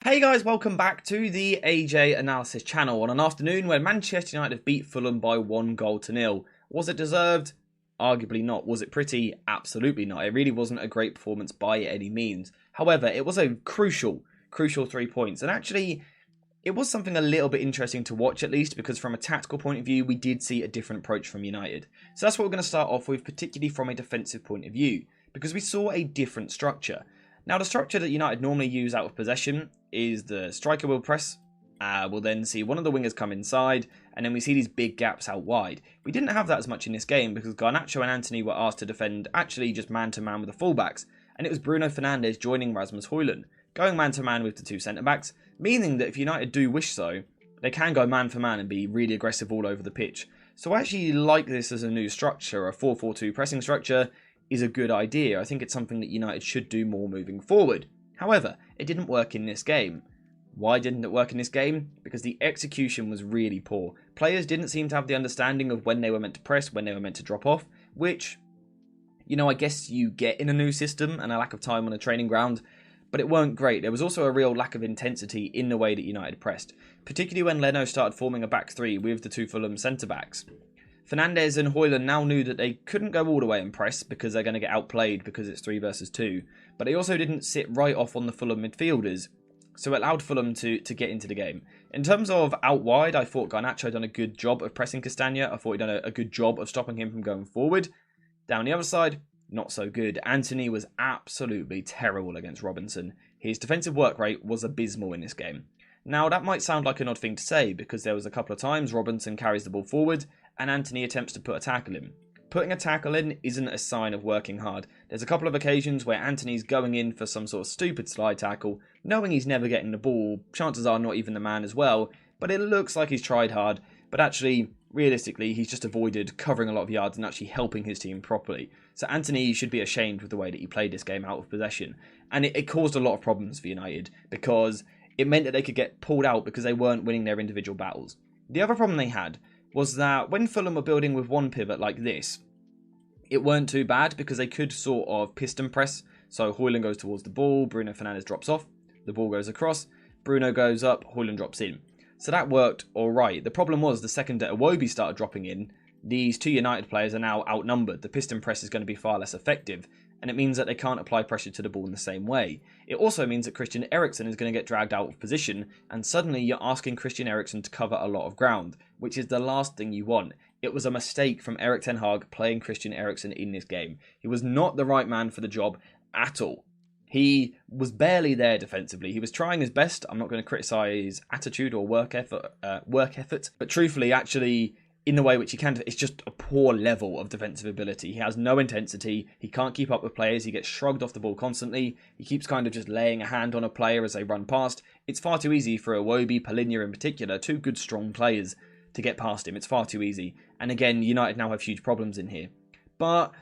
Hey guys, welcome back to the AJ Analysis channel on an afternoon where Manchester United beat Fulham by 1-0. Was it deserved? Arguably not. Was it pretty? Absolutely not. It really wasn't a great performance by any means. However, it was a crucial 3 points. And actually, it was something a little bit interesting to watch at least, because from a tactical point of view, we did see a different approach from United. So that's what we're going to start off with, particularly from a defensive point of view, because we saw a different structure. Now, the structure that United normally use out of possession is the striker will press. We'll then see one of the wingers come inside, and then we see these big gaps out wide. We didn't have that as much in this game because Garnacho and Antony were asked to defend actually just man-to-man with the fullbacks, and it was Bruno Fernandes joining Rasmus Højlund, going man-to-man with the two centre-backs, meaning that if United do wish so, they can go man-for-man and be really aggressive all over the pitch. So I actually like this as a new structure. A 4-4-2 pressing structure is a good idea. I think it's something that United should do more moving forward. However, it didn't work in this game. Why didn't it work in this game? Because the execution was really poor. Players didn't seem to have the understanding of when they were meant to press, when they were meant to drop off, which, I guess you get in a new system and a lack of time on a training ground, but it weren't great. There was also a real lack of intensity in the way that United pressed, particularly when Leno started forming a back three with the two Fulham centre-backs. Fernandes and Højlund now knew that they couldn't go all the way and press because they're going to get outplayed because it's 3 versus 2, but they also didn't sit right off on the Fulham midfielders, so it allowed Fulham to get into the game. In terms of out wide, I thought Garnacho had done a good job of pressing Castagna. I thought he'd done a good job of stopping him from going forward. Down the other side, not so good. Antony was absolutely terrible against Robinson. His defensive work rate was abysmal in this game. Now, that might sound like an odd thing to say, because there was a couple of times Robinson carries the ball forward and Antony attempts to put a tackle in. Putting a tackle in isn't a sign of working hard. There's a couple of occasions where Antony's going in for some sort of stupid slide tackle, knowing he's never getting the ball, chances are not even the man as well, but it looks like he's tried hard, but actually, realistically, he's just avoided covering a lot of yards and actually helping his team properly. So Antony should be ashamed with the way that he played this game out of possession, and it caused a lot of problems for United, because it meant that they could get pulled out because they weren't winning their individual battles. The other problem they had was that when Fulham were building with one pivot like this, it weren't too bad because they could sort of piston press. So Højlund goes towards the ball, Bruno Fernandes drops off, the ball goes across, Bruno goes up, Højlund drops in. So that worked alright. The problem was the second that Iwobi started dropping in, these two United players are now outnumbered. The piston press is going to be far less effective, and it means that they can't apply pressure to the ball in the same way. It also means that Christian Eriksen is going to get dragged out of position, and suddenly you're asking Christian Eriksen to cover a lot of ground, which is the last thing you want. It was a mistake from Erik ten Hag playing Christian Eriksen in this game. He was not the right man for the job at all. He was barely there defensively. He was trying his best. I'm not going to criticise his attitude or work effort, but truthfully, actually, in the way which he can, it's just a poor level of defensive ability. He has no intensity. He can't keep up with players. He gets shrugged off the ball constantly. He keeps kind of just laying a hand on a player as they run past. It's far too easy for Iwobi, Palhinha in particular, two good strong players, to get past him. It's far too easy. And again, United now have huge problems in here. But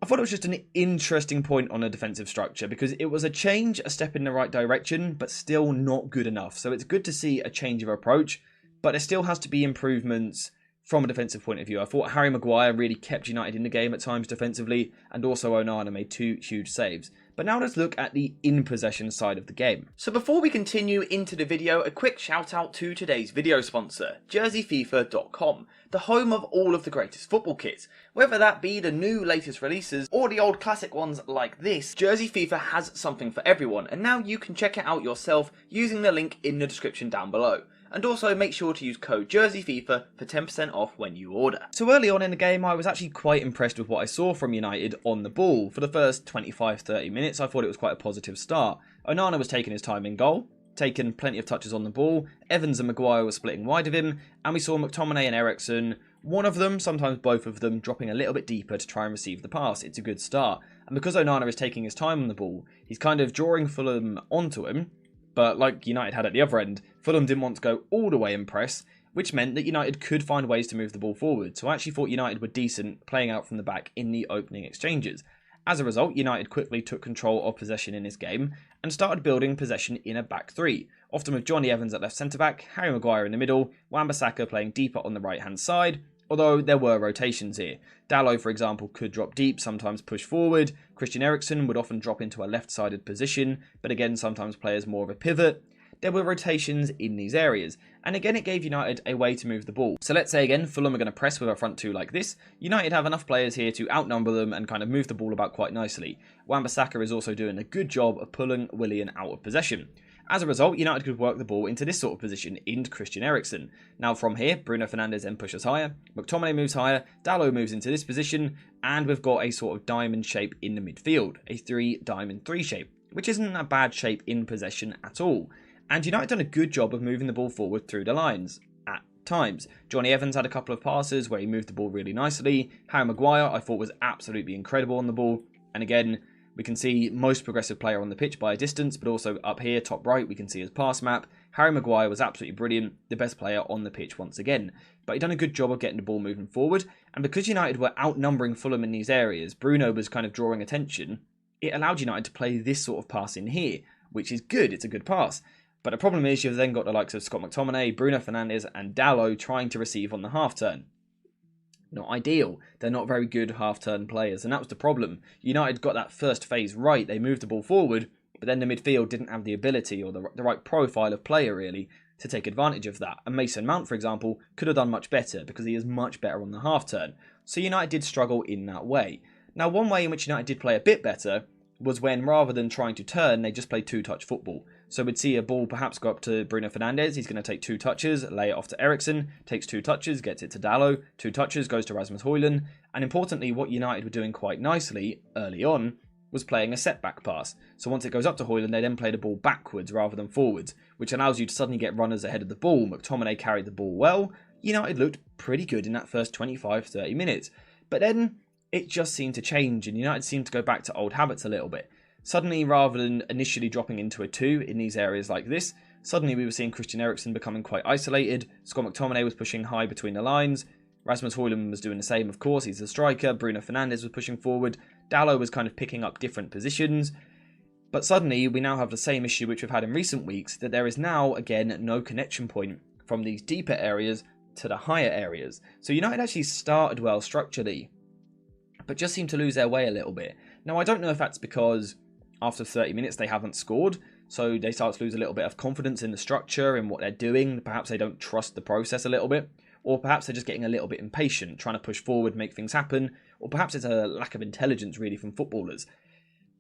I thought it was just an interesting point on a defensive structure, because it was a change, a step in the right direction, but still not good enough. So it's good to see a change of approach, but there still has to be improvements from a defensive point of view. I thought Harry Maguire really kept United in the game at times defensively, and also Onana made 2 huge saves. But now let's look at the in-possession side of the game. So before we continue into the video, a quick shout out to today's video sponsor, JerseyFifa.com, the home of all of the greatest football kits. Whether that be the new latest releases or the old classic ones like this, Jersey FIFA has something for everyone, and now you can check it out yourself using the link in the description down below. And also make sure to use code JerseyFIFA for 10% off when you order. So early on in the game, I was actually quite impressed with what I saw from United on the ball. For the first 25-30 minutes, I thought it was quite a positive start. Onana was taking his time in goal, taking plenty of touches on the ball, Evans and Maguire were splitting wide of him, and we saw McTominay and Eriksen, one of them, sometimes both of them, dropping a little bit deeper to try and receive the pass. It's a good start. And because Onana is taking his time on the ball, he's kind of drawing Fulham onto him. But like United had at the other end, Fulham didn't want to go all the way and press, which meant that United could find ways to move the ball forward. So I actually thought United were decent playing out from the back in the opening exchanges. As a result, United quickly took control of possession in this game and started building possession in a back three, often with Johnny Evans at left centre-back, Harry Maguire in the middle, Wan-Bissaka playing deeper on the right-hand side, although there were rotations here. Dalot, for example, could drop deep, sometimes push forward. Christian Eriksen would often drop into a left-sided position, but again, sometimes play as more of a pivot. there were rotations in these areas. And again, it gave United a way to move the ball. So let's say again, Fulham are going to press with a front two like this. United have enough players here to outnumber them and kind of move the ball about quite nicely. Wan-Bissaka is also doing a good job of pulling Willian out of possession. As a result, United could work the ball into this sort of position into Christian Eriksen. Now from here, Bruno Fernandes then pushes higher, McTominay moves higher, Dalot moves into this position, and we've got a sort of diamond shape in the midfield, a 3-diamond-3 shape, which isn't a bad shape in possession at all. And United done a good job of moving the ball forward through the lines at times. Johnny Evans had a couple of passes where he moved the ball really nicely. Harry Maguire, I thought, was absolutely incredible on the ball. And again, we can see most progressive player on the pitch by a distance, but also up here, top right, we can see his pass map. Harry Maguire was absolutely brilliant, the best player on the pitch once again. But he done a good job of getting the ball moving forward. And because United were outnumbering Fulham in these areas, Bruno was kind of drawing attention. It allowed United to play this sort of pass in here, which is good. It's a good pass. But the problem is you've then got the likes of Scott McTominay, Bruno Fernandes and Dalot trying to receive on the half-turn. Not ideal. They're not very good half-turn players, and that was the problem. United got that first phase right. They moved the ball forward, but then the midfield didn't have the ability or the right profile of player, really, to take advantage of that. And Mason Mount, for example, could have done much better because he is much better on the half-turn. So United did struggle in that way. Now, one way in which United did play a bit better was when, rather than trying to turn, they just played two-touch football. So we'd see a ball perhaps go up to Bruno Fernandes, he's going to take 2 touches, lay it off to Eriksen, takes 2 touches, gets it to Dalot, 2 touches, goes to Rasmus Højlund, and importantly, what United were doing quite nicely early on was playing a setback pass. So once it goes up to Højlund, they then play the ball backwards rather than forwards, which allows you to suddenly get runners ahead of the ball. McTominay carried the ball well. United looked pretty good in that first 25-30 minutes. But then it just seemed to change, and United seemed to go back to old habits a little bit. Suddenly, rather than initially dropping into a 2 in these areas like this, suddenly we were seeing Christian Eriksen becoming quite isolated. Scott McTominay was pushing high between the lines. Rasmus Højlund was doing the same, of course. He's a striker. Bruno Fernandes was pushing forward. Dalot was kind of picking up different positions. But suddenly, we now have the same issue which we've had in recent weeks, that there is now, again, no connection point from these deeper areas to the higher areas. So United actually started well structurally, but just seemed to lose their way a little bit. Now, I don't know if that's because after 30 minutes they haven't scored, so they start to lose a little bit of confidence in the structure and what they're doing. Perhaps they don't trust the process a little bit, or perhaps they're just getting a little bit impatient, trying to push forward, make things happen, or perhaps it's a lack of intelligence really from footballers.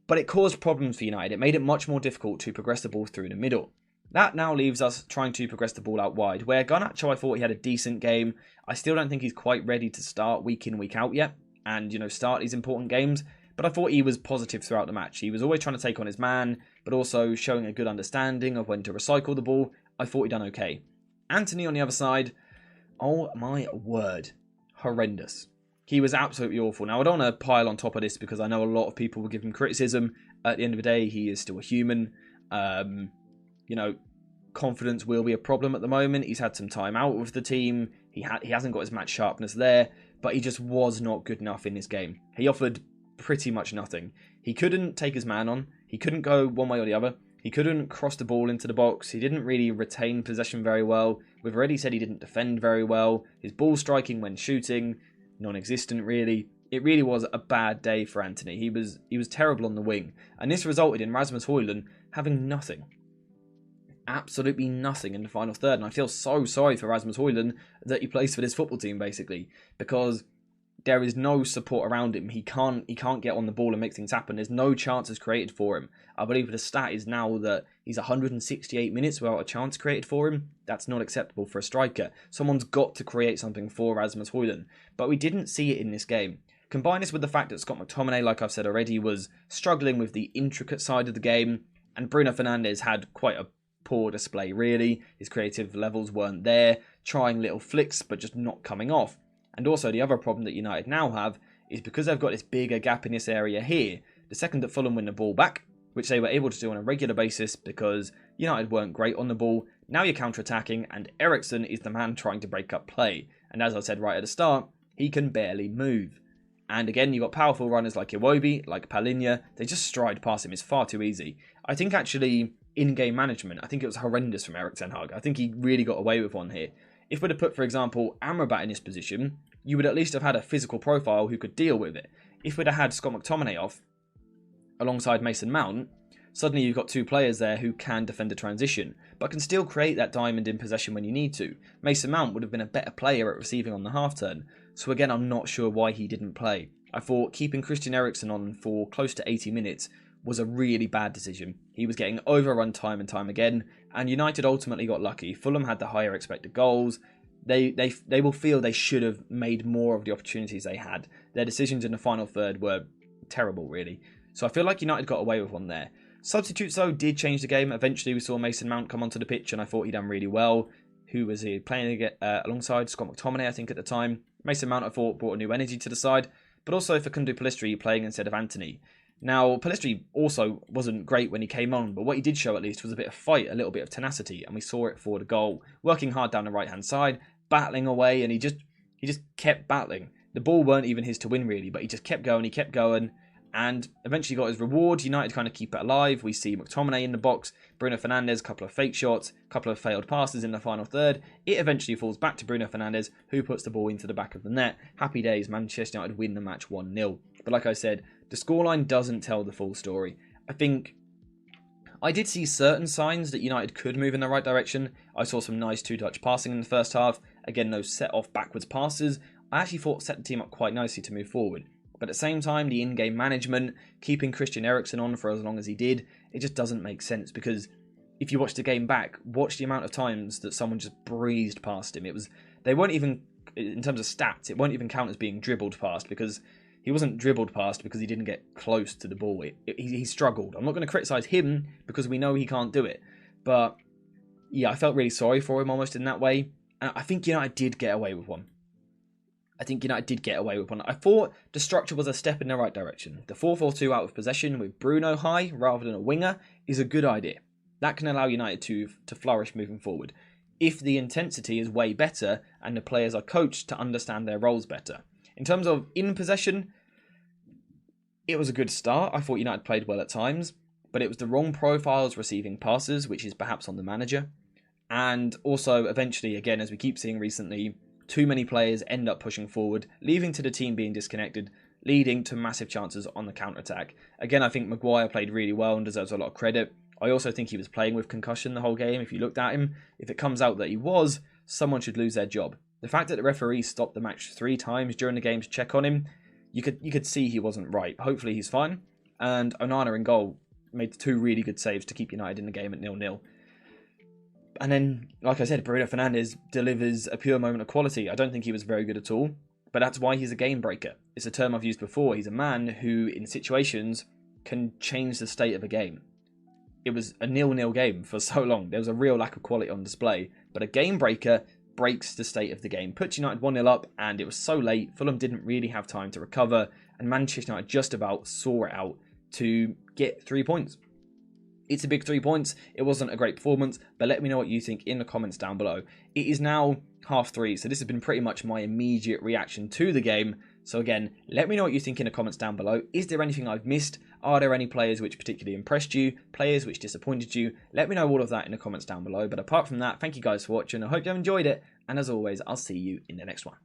But it caused problems for United. It made it much more difficult to progress the ball through the middle. That now leaves us trying to progress the ball out wide, where Garnacho, I thought he had a decent game. I still don't think he's quite ready to start week in, week out yet, and start these important games. But I thought he was positive throughout the match. He was always trying to take on his man, but also showing a good understanding of when to recycle the ball. I thought he done okay. Antony on the other side, oh my word, horrendous. He was absolutely awful. Now, I don't want to pile on top of this because I know a lot of people will give him criticism. At the end of the day, he is still a human. Confidence will be a problem at the moment. He's had some time out with the team. He hasn't got his match sharpness there, but he just was not good enough in this game. He offered pretty much nothing. He couldn't take his man on. He couldn't go one way or the other. He couldn't cross the ball into the box. He didn't really retain possession very well. We've already said he didn't defend very well. His ball striking when shooting, non-existent really. It really was a bad day for Antony. He was terrible on the wing. And this resulted in Rasmus Højlund having nothing. Absolutely nothing in the final third. And I feel so sorry for Rasmus Højlund that he plays for this football team, basically. Because there is no support around him. He can't get on the ball and make things happen. There's no chances created for him. I believe the stat is now that he's 168 minutes without a chance created for him. That's not acceptable for a striker. Someone's got to create something for Rasmus Højlund. But we didn't see it in this game. Combine this with the fact that Scott McTominay, like I've said already, was struggling with the intricate side of the game. And Bruno Fernandes had quite a poor display, really. His creative levels weren't there. Trying little flicks, but just not coming off. And also the other problem that United now have is because they've got this bigger gap in this area here, the second that Fulham win the ball back, which they were able to do on a regular basis because United weren't great on the ball, now you're counter-attacking and Eriksen is the man trying to break up play. And as I said right at the start, he can barely move. And again, you've got powerful runners like Iwobi, like Palhinha. They just stride past him. It's far too easy. I think actually, in-game management, I think it was horrendous from Erik ten Hag. I think he really got away with one here. If we'd have put, for example, Amrabat in this position, you would at least have had a physical profile who could deal with it. If we'd have had Scott McTominay off, alongside Mason Mount, Suddenly you've got two players there who can defend a transition, but can still create that diamond in possession when you need to. Mason Mount would have been a better player at receiving on the half turn, so again I'm not sure why he didn't play. I thought keeping Christian Eriksen on for close to 80 minutes was a really bad decision. He was getting overrun time and time again, and United ultimately got lucky. Fulham had the higher expected goals. They will feel they should have made more of the opportunities they had. Their decisions in the final third were terrible, really. So I feel like United got away with one there. Substitutes, though, did change the game. Eventually, we saw Mason Mount come onto the pitch, and I thought he done really well. Who was he playing alongside? Scott McTominay, I think, at the time. Mason Mount, I thought, brought a new energy to the side. But also Facundo Pellistri playing instead of Antony. Now, Pellistri also wasn't great when he came on, but what he did show at least was a bit of fight, a little bit of tenacity, and we saw it for the goal. Working hard down the right-hand side, battling away, and he just kept battling. The ball weren't even his to win, really, but he just kept going, and eventually got his reward. United kind of keep it alive. We see McTominay in the box, Bruno Fernandes, a couple of fake shots, a couple of failed passes in the final third. It eventually falls back to Bruno Fernandes, who puts the ball into the back of the net. Happy days, Manchester United win the match 1-0. But like I said, the scoreline doesn't tell the full story. I think I did see certain signs that United could move in the right direction. I saw some nice two-touch passing in the first half. Again, no set-off backwards passes. I actually thought set the team up quite nicely to move forward. But at the same time, the in-game management, keeping Christian Eriksen on for as long as he did, it just doesn't make sense. Because if you watch the game back, watch the amount of times that someone just breezed past him. They weren't even, in terms of stats, it won't even count as being dribbled past, because he wasn't dribbled past because he didn't get close to the ball. He struggled. I'm not going to criticise him because we know he can't do it. But yeah, I felt really sorry for him almost in that way. And I think United did get away with one. I thought the structure was a step in the right direction. The 4-4-2 out of possession with Bruno high rather than a winger is a good idea. That can allow United to flourish moving forward. If the intensity is way better and the players are coached to understand their roles better. In terms of in possession, it was a good start. I thought United played well at times, but it was the wrong profiles receiving passes, which is perhaps on the manager. And also, eventually, again, as we keep seeing recently, too many players end up pushing forward, leaving to the team being disconnected, leading to massive chances on the counter-attack. Again, I think Maguire played really well and deserves a lot of credit. I also think he was playing with concussion the whole game. If you looked at him, if it comes out that he was, someone should lose their job. The fact that the referee stopped the match 3 times during the game to check on him, you could see he wasn't right. Hopefully he's fine. And Onana in goal made 2 really good saves to keep United in the game at 0-0. And then, like I said, Bruno Fernandes delivers a pure moment of quality. I don't think he was very good at all, but that's why he's a game breaker. It's a term I've used before. He's a man who, in situations, can change the state of a game. It was a 0-0 game for so long. There was a real lack of quality on display, but a game breaker breaks the state of the game, puts United 1-0 up, and it was so late, Fulham didn't really have time to recover, and Manchester United just about saw it out to get 3 points. It's a big 3 points. It wasn't a great performance, but let me know what you think in the comments down below. It is now 3:30, so this has been pretty much my immediate reaction to the game. So again, let me know what you think in the comments down below. Is there anything I've missed? Are there any players which particularly impressed you? Players which disappointed you? Let me know all of that in the comments down below. But apart from that, thank you guys for watching. I hope you have enjoyed it. And as always, I'll see you in the next one.